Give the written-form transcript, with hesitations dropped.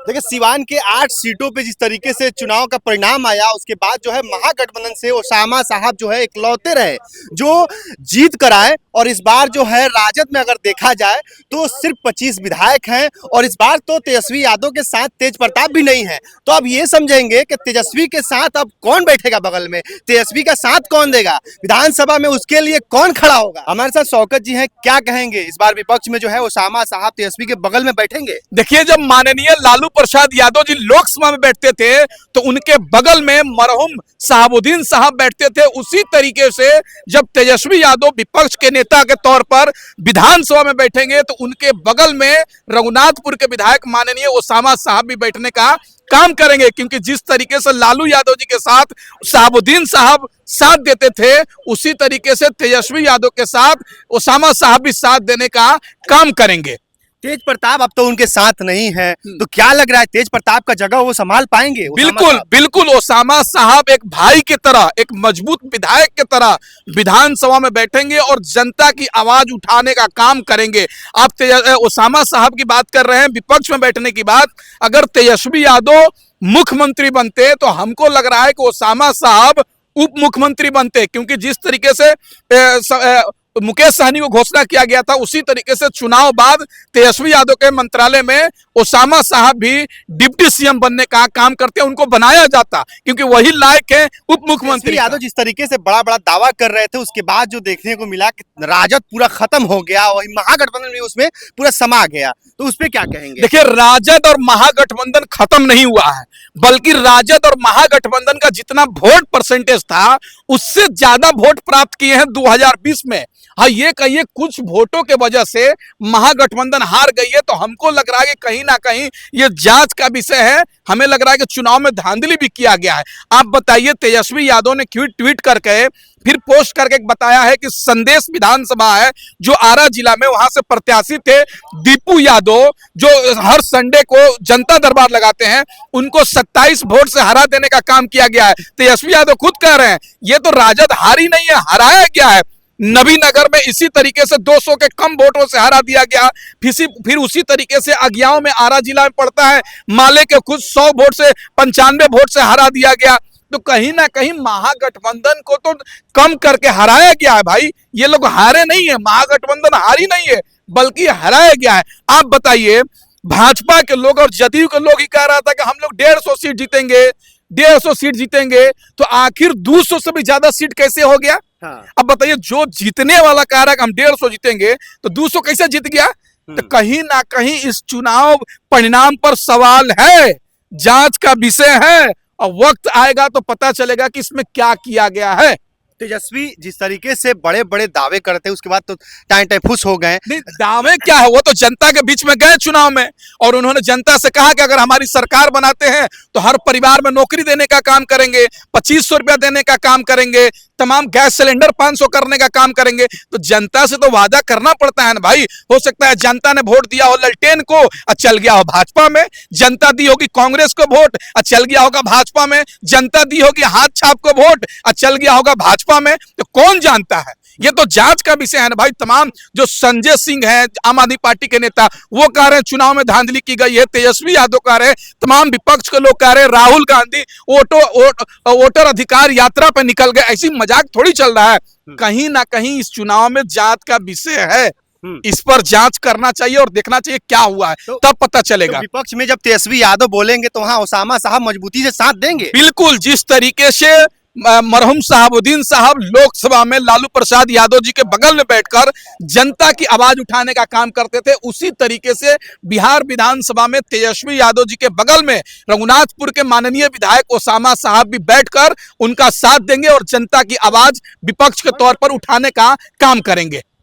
देखिए सिवान के 8 सीटों पे जिस तरीके से चुनाव का परिणाम आया, उसके बाद जो है महागठबंधन से ओसामा साहब जो है इकलौते रहे जो जीत कर आए। और इस बार जो है राजद में अगर देखा जाए तो सिर्फ 25 विधायक हैं और इस बार तो तेजस्वी यादव के साथ तेज प्रताप भी नहीं है। तो अब ये समझेंगे कि तेजस्वी के साथ अब कौन बैठेगा बगल में, तेजस्वी का साथ कौन देगा, विधानसभा में उसके लिए कौन खड़ा होगा। हमारे साथ शौकत जी हैं, क्या कहेंगे इस बार विपक्ष में जो है ओसामा साहब तेजस्वी के बगल में बैठेंगे? देखिए, जब माननीय लालू प्रसाद यादव जी लोकसभा में बैठते थे तो उनके बगल में मरहूम शहाबुद्दीन साहब बैठते थे। उसी तरीके से जब तेजस्वी यादव विपक्ष के नेता के तौर पर विधानसभा में बैठेंगे तो उनके बगल में रघुनाथपुर के विधायक माननीय ओसामा साहब भी बैठने का काम करेंगे, क्योंकि जिस तरीके से लालू यादव जी के साथ शहाबुद्दीन साहब साथ देते थे उसी तरीके से तेजस्वी यादव के साथ ओसामा साहब भी साथ देने का काम करेंगे। तेज प्रताप अब तो उनके साथ नहीं है, तो क्या लग रहा है तेज प्रताप का जगह वो संभाल पाएंगे? बिल्कुल बिल्कुल, ओसामा साहब एक भाई की तरह, एक मजबूत विधायक की तरह विधानसभा में बैठेंगे और जनता की आवाज उठाने का काम करेंगे। आप ओसामा साहब की बात कर रहे हैं विपक्ष में बैठने की बात, अगर तेजस्वी यादव मुख्यमंत्री बनते तो हमको लग रहा है कि ओसामा साहब उप मुख्यमंत्री बनते, क्योंकि जिस तरीके से मुकेश सहनी को घोषणा किया गया था उसी तरीके से चुनाव बाद तेजस्वी यादव के मंत्रालय में ओसामा साहब भी डिप्टी सीएम बनने का काम करते हैं, उनको बनाया जाता क्योंकि वही लायक है उप मुख्यमंत्री। यादव जिस तरीके से बड़ा बड़ा दावा कर रहे थे उसके बाद जो देखने को मिला कि राजद पूरा खत्म हो गया, वही महागठबंधन में उसमें पूरा समा गया, तो उस पर क्या कहेंगे? देखिए, राजद और महागठबंधन खत्म नहीं हुआ है, बल्कि राजद और महागठबंधन का जितना वोट परसेंटेज था उससे ज्यादा वोट प्राप्त किए हैं 2020 में। हाँ, ये कहिए कुछ वोटों के वजह से महागठबंधन हार गई है, तो हमको लग रहा है कि कहीं ना कहीं ये जांच का विषय है। हमें लग रहा है कि चुनाव में धांधली भी किया गया है। आप बताइए, तेजस्वी यादव ने ट्वीट करके फिर पोस्ट करके बताया है कि संदेश विधानसभा है जो आरा जिला में, वहां से प्रत्याशी थे दीपू यादव जो हर संडे को जनता दरबार लगाते हैं, उनको 27 वोट से हरा देने का काम किया गया है। तेजस्वी यादव खुद कह रहे हैं ये तो राजद हारी नहीं है, हराया गया है। नबीनगर में इसी तरीके से 200 के कम वोटों से हरा दिया गया। फिर उसी तरीके से अगियाओं में आरा जिला में पड़ता है, माले के खुद 100 वोट से 95 वोट से हरा दिया गया। तो कहीं ना कहीं महागठबंधन को तो कम करके हराया गया है भाई। ये लोग हारे नहीं है, महागठबंधन हारी नहीं है बल्कि हराया गया है। आप बताइए, भाजपा के लोग और जदयू के लोग ही कह रहा था कि हम लोग 150 सीट जीतेंगे, 150 सीट जीतेंगे, तो आखिर 200 से भी ज्यादा सीट कैसे हो गया? हाँ। अब बताइए, जो जीतने वाला कह रहा है कि हम 150 जीतेंगे तो 200 कैसे जीत गया? तो कहीं ना कहीं इस चुनाव परिणाम पर सवाल है, जांच का विषय है और वक्त आएगा तो पता चलेगा कि इसमें क्या किया गया है। तेजस्वी जिस तरीके से बड़े बड़े दावे करते हैं उसके बाद तो टाइम फुस हो गए। नहीं, दावे क्या है, वो तो जनता के बीच में गए चुनाव में और उन्होंने जनता से कहा कि अगर हमारी सरकार बनाते हैं तो हर परिवार में नौकरी देने का काम करेंगे, 2500 रुपया देने का काम करेंगे, तमाम गैस सिलेंडर 500 करने का काम करेंगे। तो जनता से तो वादा करना पड़ता है ना भाई। हो सकता है जनता ने वोट दिया हो ललटेन को और चल गया हो भाजपा में, जनता दी होगी कांग्रेस को वोट और चल गया होगा भाजपा में, जनता दी होगी हाथ छाप को वोट और चल गया होगा भाजपा में, तो कौन जानता है? ये तो जांच का विषय है ना भाई। तमाम जो संजय सिंह है आम आदमी पार्टी के नेता, वो कह रहे हैं चुनाव में धांधली की गई है, तेजस्वी यादव कह रहे हैं, तमाम विपक्ष के लोग कह रहे हैं राहुल गांधी वोटर अधिकार यात्रा पर निकल गए। ऐसी मजाक थोड़ी चल रहा है। कहीं ना कहीं इस चुनाव में जांच का विषय है, इस पर जांच करना चाहिए और देखना चाहिए क्या हुआ है, तब पता चलेगा। तो विपक्ष में जब तेजस्वी यादव बोलेंगे तो वहां ओसामा साहब मजबूती से साथ देंगे। बिल्कुल, जिस तरीके से मरहूम शहाबुद्दीन साहब लोकसभा में लालू प्रसाद यादव जी के बगल में बैठकर जनता की आवाज उठाने का काम करते थे, उसी तरीके से बिहार विधानसभा में तेजस्वी यादव जी के बगल में रघुनाथपुर के माननीय विधायक ओसामा साहब भी बैठकर उनका साथ देंगे और जनता की आवाज विपक्ष के तौर पर उठाने का काम करेंगे।